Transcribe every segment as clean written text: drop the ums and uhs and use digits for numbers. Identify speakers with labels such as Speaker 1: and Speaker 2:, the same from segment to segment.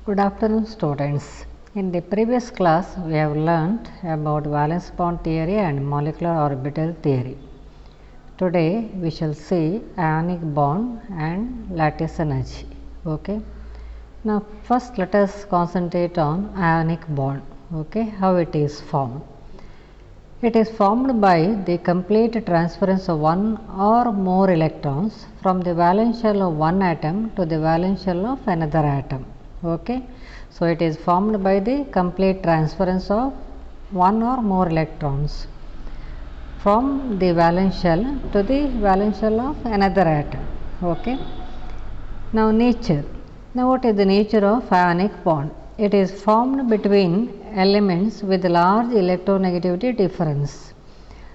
Speaker 1: Good afternoon, students. In the previous class we have learnt about valence bond theory and molecular orbital theory. Today we shall see ionic bond and lattice energy. Okay. Now first let us concentrate on ionic bond. Okay, how it is formed. It is formed by the complete transference of one or more electrons from the valence shell of one atom to the valence shell of another atom. Okay. So it is formed by the complete transference of one or more electrons from the valence shell to the valence shell of another atom. Okay. Now nature. Now what is the nature of ionic bond? It is formed between elements with large electronegativity difference.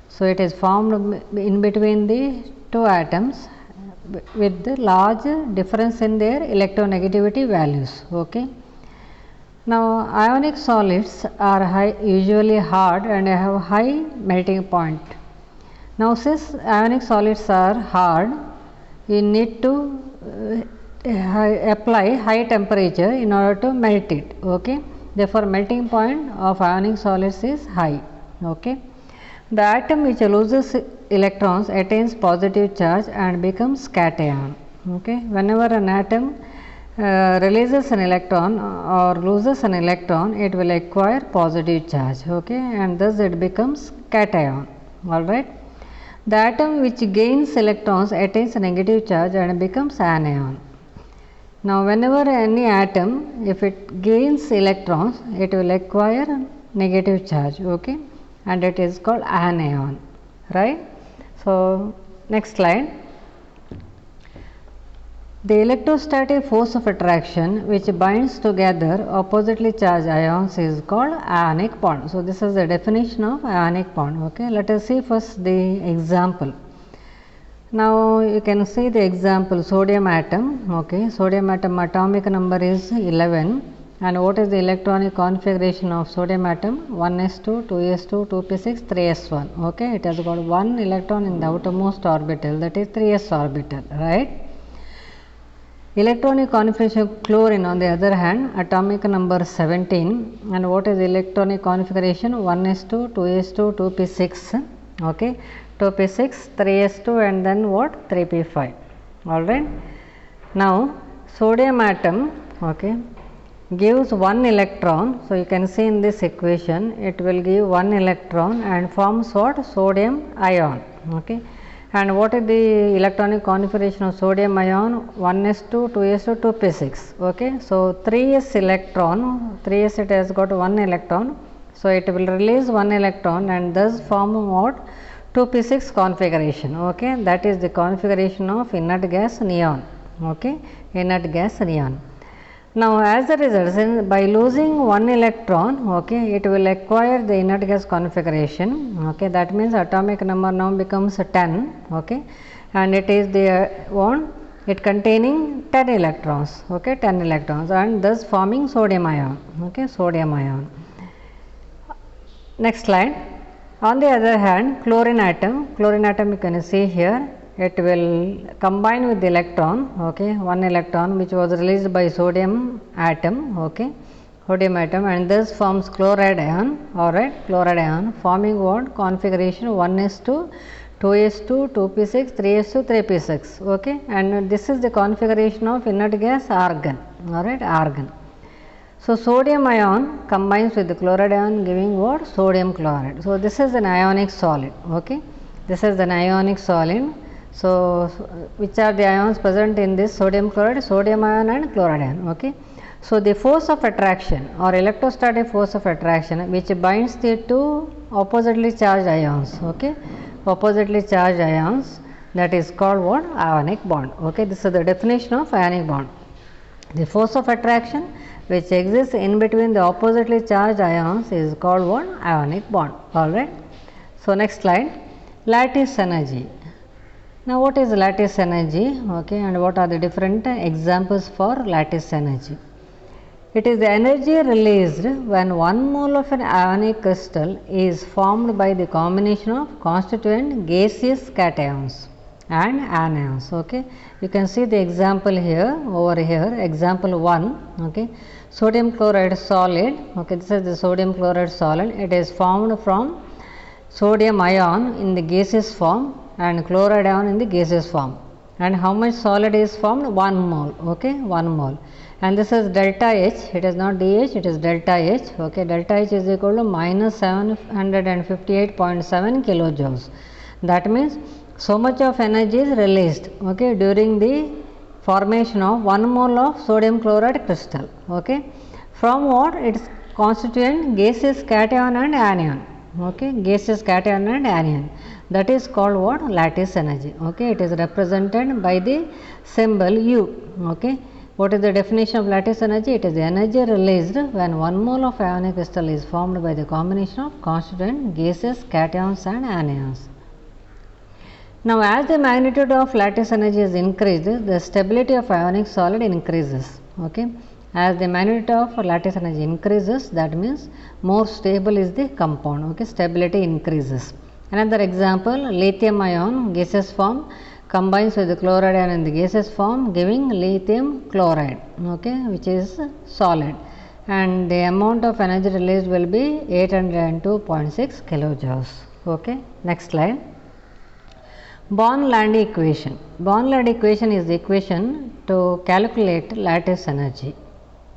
Speaker 1: So it is formed in between the two atoms with the large difference in their electronegativity values. Okay. Now ionic solids are usually hard and have high melting point. Now since ionic solids are hard, you need to apply high temperature in order to melt it. Okay. Therefore melting point of ionic solids is high. Okay. The atom which loses electrons attains positive charge and becomes cation. Okay. Whenever an atom releases an electron or loses an electron, it will acquire positive charge. Okay. And thus it becomes cation. Alright. The atom which gains electrons attains a negative charge and becomes anion. Now whenever any atom, if it gains electrons, it will acquire negative charge. Okay. And it is called anion. Right. So next slide. The electrostatic force of attraction which binds together oppositely charged ions is called ionic bond. So this is the definition of ionic bond. Okay. Let us see first the example. Now you can see the example, sodium atom. Okay. Sodium atom atomic number is 11, and what is the electronic configuration of sodium atom? 1s2, 2s2, 2p6, 3s1. Okay. It has got one electron in the outermost orbital, that is 3s orbital, right. Electronic configuration of chlorine on the other hand, atomic number 17, and what is electronic configuration? 1s2, 2s2, 2p6. Okay. 2p6, 3s2, and then what? 3p5. Alright. Now sodium atom, okay, gives one electron. So you can see in this equation, it will give one electron and forms what? Sodium ion. Okay. And what is the electronic configuration of sodium ion? 1s2, 2s2, 2p6. Okay. So 3s electron, 3s it has got one electron. So it will release one electron and thus form what? 2p6 configuration. Okay. That is the configuration of inert gas neon. Okay. Inert gas neon. Now as a result, by losing one electron, okay, it will acquire the inert gas configuration. Okay. That means atomic number now becomes 10. Okay. And it is the one, it containing 10 electrons. Okay. 10 electrons, and thus forming sodium ion. Okay. Sodium ion. Next slide. On the other hand, chlorine atom you can see here, it will combine with the electron. Okay. One electron which was released by sodium atom. Okay. Sodium atom, and thus forms chloride ion. Alright. Chloride ion forming what? Configuration 1s2, 2s2, 2p6, 3s2, 3p6. Okay. And this is the configuration of inert gas argon. Alright. Argon. So sodium ion combines with the chloride ion, giving what? Sodium chloride. So this is an ionic solid. Okay. This is an ionic solid. So which are the ions present in this sodium chloride? Sodium ion and chloride ion. Okay. So the force of attraction or electrostatic force of attraction which binds the two oppositely charged ions. Okay. Oppositely charged ions, that is called what? Ionic bond. Okay. This is the definition of ionic bond. The force of attraction which exists in between the oppositely charged ions is called what? Ionic bond. Alright. So next slide. Lattice energy. Now what is lattice energy? Okay. And what are the different examples for lattice energy? It is the energy released when 1 mole of an ionic crystal is formed by the combination of constituent gaseous cations. and anions. Okay, you can see the example here, over here, example 1. Okay, sodium chloride solid. Okay, this is the sodium chloride solid. It is formed from sodium ion in the gaseous form and chloride ion in the gaseous form. And how much solid is formed? 1 mole. Okay, 1 mole. And this is delta H. It is not DH, it is delta H. Okay, delta H is equal to minus 758.7 kilojoules. That means so much of energy is released, okay, during the formation of 1 mole of sodium chloride crystal. Okay, from what? Its constituent gaseous cation and anion. Okay, gaseous cation and anion, that is called what? Lattice energy. Okay, it is represented by the symbol U. Okay, what is the definition of lattice energy? It is the energy released when 1 mole of ionic crystal is formed by the combination of constituent gaseous cations and anions. Now, as the magnitude of lattice energy is increased, the stability of ionic solid increases. Okay, as the magnitude of lattice energy increases, that means more stable is the compound. Okay, stability increases. Another example, lithium ion gaseous form combines with the chloride ion in the gaseous form, giving lithium chloride, okay, which is solid, and the amount of energy released will be 802.6 kilojoules. Okay, next slide. Born-Landy equation. Born-Landy equation is the equation to calculate lattice energy.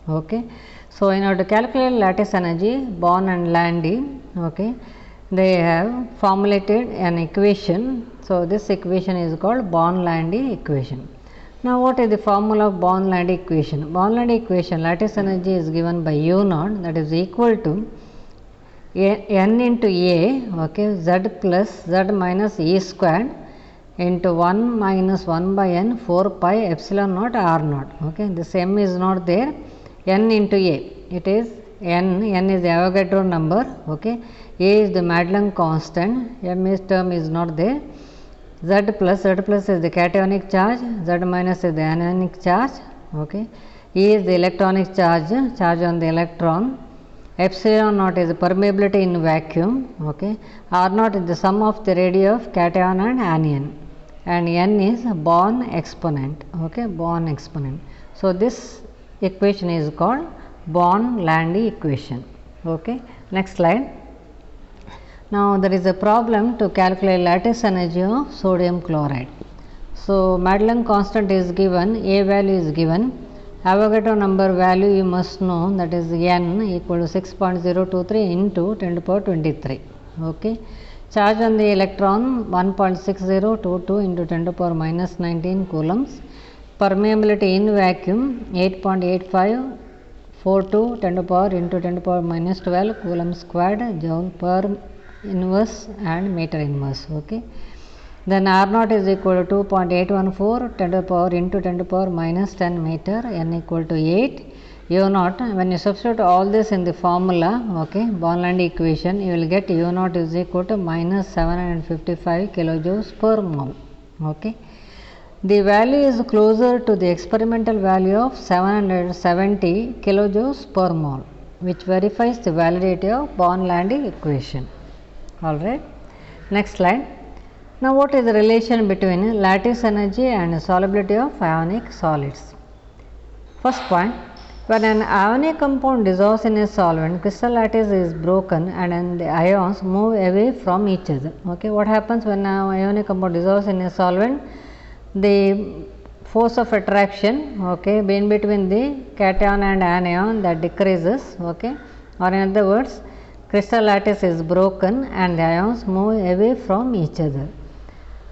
Speaker 1: Okay, so in order to calculate lattice energy, Born and Landy, okay, they have formulated an equation. So this equation is called Born-Landy equation. Now, what is the formula of Born-Landy equation? Born-Landy equation, lattice energy is given by U naught, that is equal to n into A, okay, z plus z minus E squared into 1 minus 1 by n 4 pi epsilon naught r naught. Okay, this m is not there, n into A, it is n is the Avogadro number. Okay, A is the Madelung constant, m is term is not there. Z plus is the cationic charge, Z minus is the anionic charge. Okay, E is the electronic charge on the electron. Epsilon naught is the permeability in vacuum. Okay, R naught is the sum of the radii of cation and anion, and n is Born exponent. Okay, Born exponent. So this equation is called Born-Landy equation. Okay, next slide. Now, there is a problem to calculate lattice energy of sodium chloride. So, Madelung constant is given, A value is given, Avogadro number value you must know, that is n equal to 6.023 into 10 to the power 23. Okay. Charge on the electron 1.6022 into 10 to the power minus 19 coulombs. Permeability in vacuum 8.8542 10 to the power into 10 to the power minus 12 coulomb squared joule per inverse and meter inverse. Okay. Then R naught is equal to 2.814 10 to the power into 10 to the power minus 10 meter, n equal to 8. U naught, when you substitute all this in the formula, okay, Born-Landy equation, you will get U naught is equal to minus 755 kilojoules per mole. Okay. The value is closer to the experimental value of 770 kilojoules per mole, which verifies the validity of Born-Landy equation. Alright. Next slide. Now, what is the relation between lattice energy and solubility of ionic solids? First point, when an ionic compound dissolves in a solvent, crystal lattice is broken and then the ions move away from each other. Okay, what happens when an ionic compound dissolves in a solvent? The force of attraction, okay, in between the cation and anion, that decreases. Okay, or in other words, crystal lattice is broken and the ions move away from each other.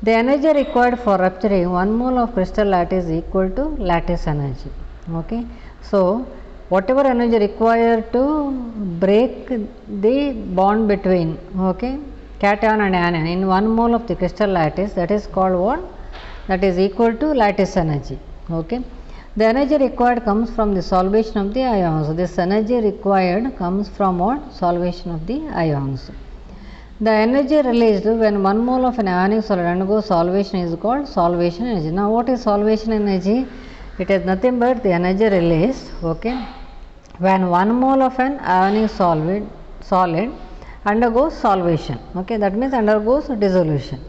Speaker 1: The energy required for rupturing 1 mole of crystal lattice is equal to lattice energy. Okay. So, whatever energy required to break the bond between, okay, cation and anion in 1 mole of the crystal lattice, that is called what? That is equal to lattice energy. Okay. The energy required comes from the solvation of the ions. This energy required comes from what? Solvation of the ions. The energy released when 1 mole of an ionic solid undergoes solvation is called solvation energy. Now, what is solvation energy? It is nothing but the energy released, okay, when 1 mole of an ionic solid undergoes solvation. Okay, that means undergoes dissolution.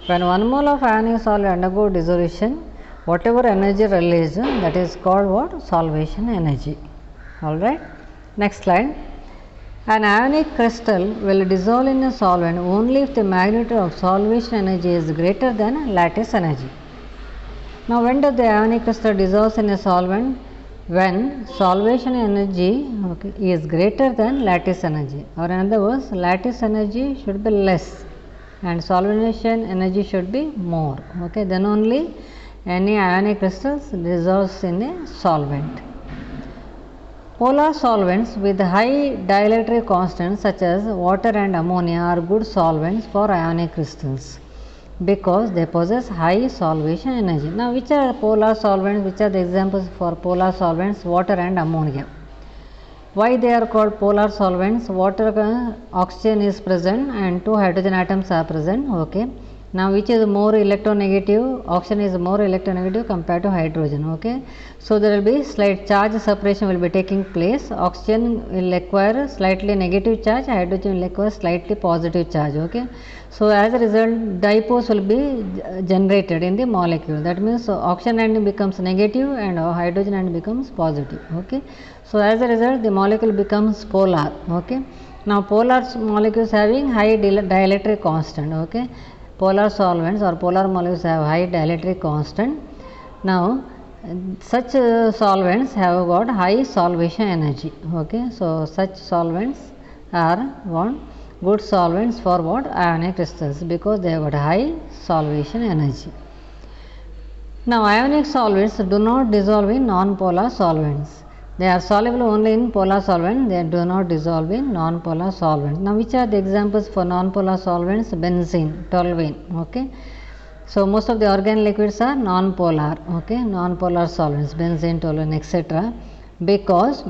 Speaker 1: When 1 mole of ionic solid undergo dissolution, whatever energy released, that is called what? Solvation energy. Alright. Next slide. An ionic crystal will dissolve in a solvent only if the magnitude of solvation energy is greater than lattice energy. Now, when does the ionic crystal dissolve in a solvent? When solvation energy is greater than lattice energy, or in other words, lattice energy should be less and solvation energy should be more. Okay, then only any ionic crystals dissolves in a solvent. Polar solvents with high dielectric constants such as water and ammonia are good solvents for ionic crystals because they possess high solvation energy. Now, which are polar solvents? Which are the examples for polar solvents? Water and ammonia. Why they are called polar solvents? Water, oxygen is present and 2 hydrogen atoms are present. Okay. Now, which is more electronegative? Oxygen is more electronegative compared to hydrogen. Okay. So, there will be slight charge separation will be taking place. Oxygen will acquire slightly negative charge, hydrogen will acquire slightly positive charge. Okay. So, as a result, dipoles will be generated in the molecule. That means, oxygen end becomes negative and hydrogen end becomes positive. Okay. So, as a result, the molecule becomes polar. Okay. Now, polar molecules having high dielectric constant. Okay. Polar solvents or polar molecules have high dielectric constant. Now, such solvents have got high solvation energy. Okay. So, such solvents are one good solvents for what? Ionic crystals, because they have got high solvation energy. Now, ionic solvents do not dissolve in non-polar solvents. They are soluble only in polar solvent, they do not dissolve in non-polar solvents. Now, which are the examples for non-polar solvents? Benzene, toluene. Okay. So, most of the organic liquids are non-polar, okay, non-polar solvents, benzene, toluene, etc. because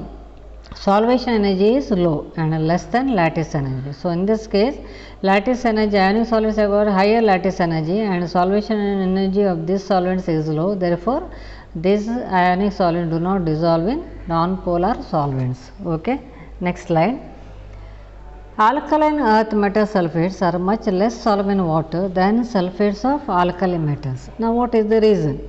Speaker 1: solvation energy is low and less than lattice energy. So, in this case, lattice energy, ionic solvents have got higher lattice energy and solvation energy of these solvents is low. Therefore, these ionic solvents do not dissolve in non-polar solvents. Okay. Next slide. Alkaline earth metal sulfates are much less soluble in water than sulfates of alkali metals. Now, what is the reason?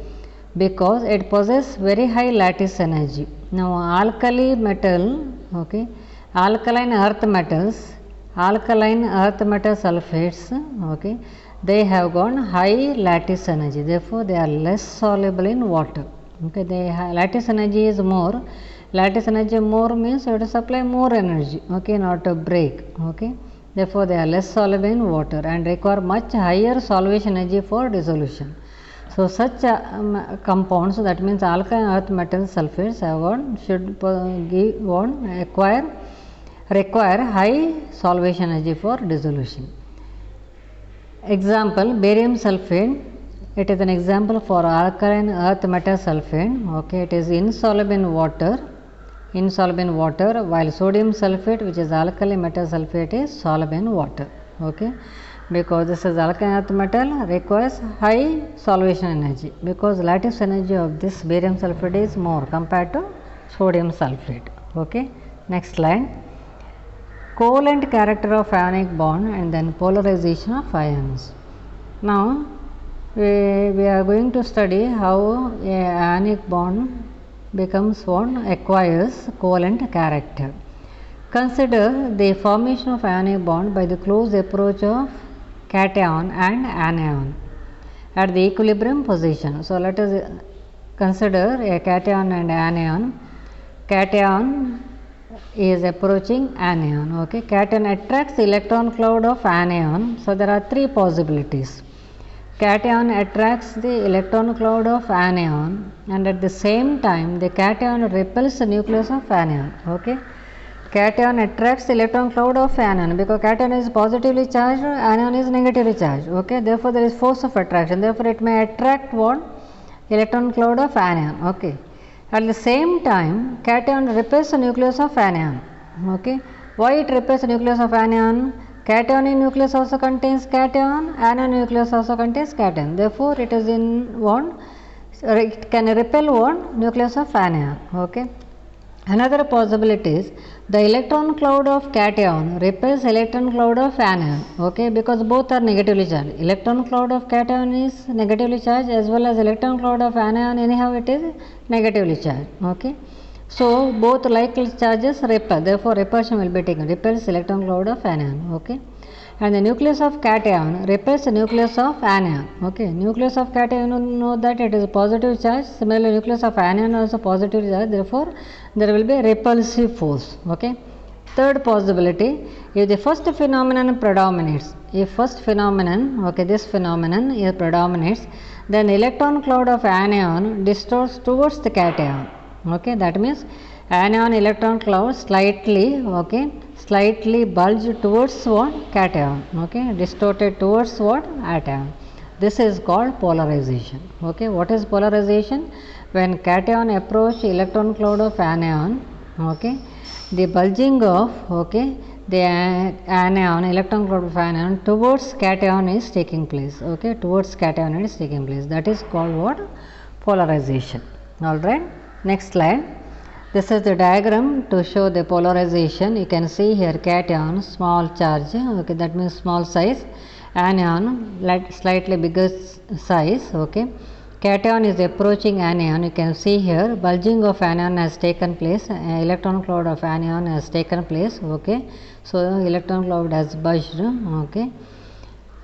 Speaker 1: Because it possesses very high lattice energy. Now, alkali metal, okay, alkaline earth metal sulfates, okay, they have got high lattice energy. Therefore, they are less soluble in water. Okay, lattice energy is more. Lattice energy more means you have to supply more energy, okay, not to break. Okay. Therefore, they are less soluble in water and require much higher solvation energy for dissolution. So, such compounds, that means alkaline earth metal sulfates have got require high solvation energy for dissolution. Example, barium sulfate. It is an example for alkaline earth metal sulfate. Okay, it is insoluble in water, while sodium sulfate, which is alkali metal sulfate, is soluble in water. Okay, because this is alkaline earth metal requires high solvation energy, because lattice energy of this barium sulfate is more compared to sodium sulfate. Okay, next slide. Covalent character of ionic bond and then polarization of ions. Now, we are going to study how a ionic bond acquires covalent character. Consider the formation of ionic bond by the close approach of cation and anion at the equilibrium position. So, let us consider a cation and anion. Cation is approaching anion. Okay. Cation attracts the electron cloud of anion. So, there are three possibilities. Cation attracts the electron cloud of anion and at the same time the cation repels the nucleus of anion. Okay. Cation attracts the electron cloud of anion because cation is positively charged, anion is negatively charged. Okay. Therefore, there is force of attraction. Therefore, it may attract what? Electron cloud of anion. Okay. At the same time, cation repels the nucleus of anion. Okay. Why it repels the nucleus of anion? Cationic nucleus also contains cation, anion nucleus also contains cation. Therefore, it is in one, it can repel one nucleus of anion. Okay. Another possibility is the electron cloud of cation repels electron cloud of anion, okay, because both are negatively charged. Electron cloud of cation is negatively charged as well as electron cloud of anion, anyhow it is negatively charged, okay. So both like charges repel, therefore repulsion will be taken, repels electron cloud of anion, okay. And the nucleus of cation repels the nucleus of anion, okay. Nucleus of cation, you know that it is positive charge, similarly nucleus of anion also positive charge, therefore there will be a repulsive force, okay. Third possibility, if the first phenomenon predominates, if first phenomenon, okay, this phenomenon is predominates, then electron cloud of anion distorts towards the cation, okay. That means anion electron cloud slightly, okay, slightly bulged towards what? Cation, okay, distorted towards what? Ation. This is called polarization, okay. What is polarization? When cation approach electron cloud of anion, okay, the bulging of, okay, the anion, electron cloud of anion towards cation is taking place, okay, towards cation is taking place. That is called what? Polarization. Alright, next slide. This is the diagram to show the polarization. You can see here cation, small charge, okay, that means small size, anion, slightly bigger size, okay. Cation is approaching anion, you can see here bulging of anion has taken place, electron cloud of anion has taken place, okay. So electron cloud has bulged, okay,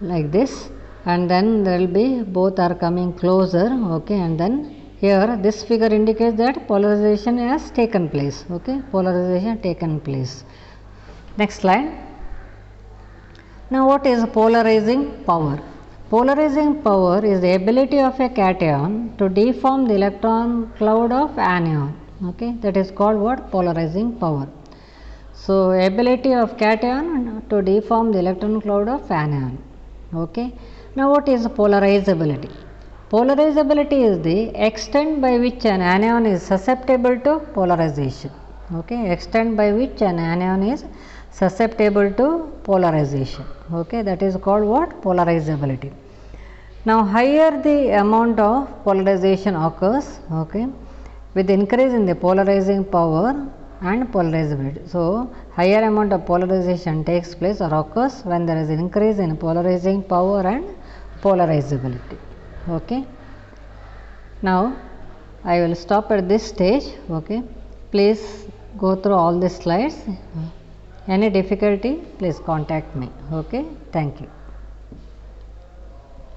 Speaker 1: like this, and then there will be both are coming closer, okay, and then here this figure indicates that polarization has taken place, okay, polarization taken place. Next slide. Now what is polarizing power? Polarizing power is the ability of a cation to deform the electron cloud of anion, okay, that is called what? Polarizing power. So ability of cation to deform the electron cloud of anion, okay. Now what is polarizability? Polarizability is the extent by which an anion is susceptible to polarization, okay, extent by which an anion is susceptible to polarization, okay, that is called what? Polarizability. Now higher the amount of polarization occurs, okay, with increase in the polarizing power and polarizability. So higher amount of polarization takes place or occurs when there is an increase in polarizing power and polarizability, okay. Now I will stop at this stage, okay. Please go through all the slides. Any difficulty, please contact me, okay. Thank you.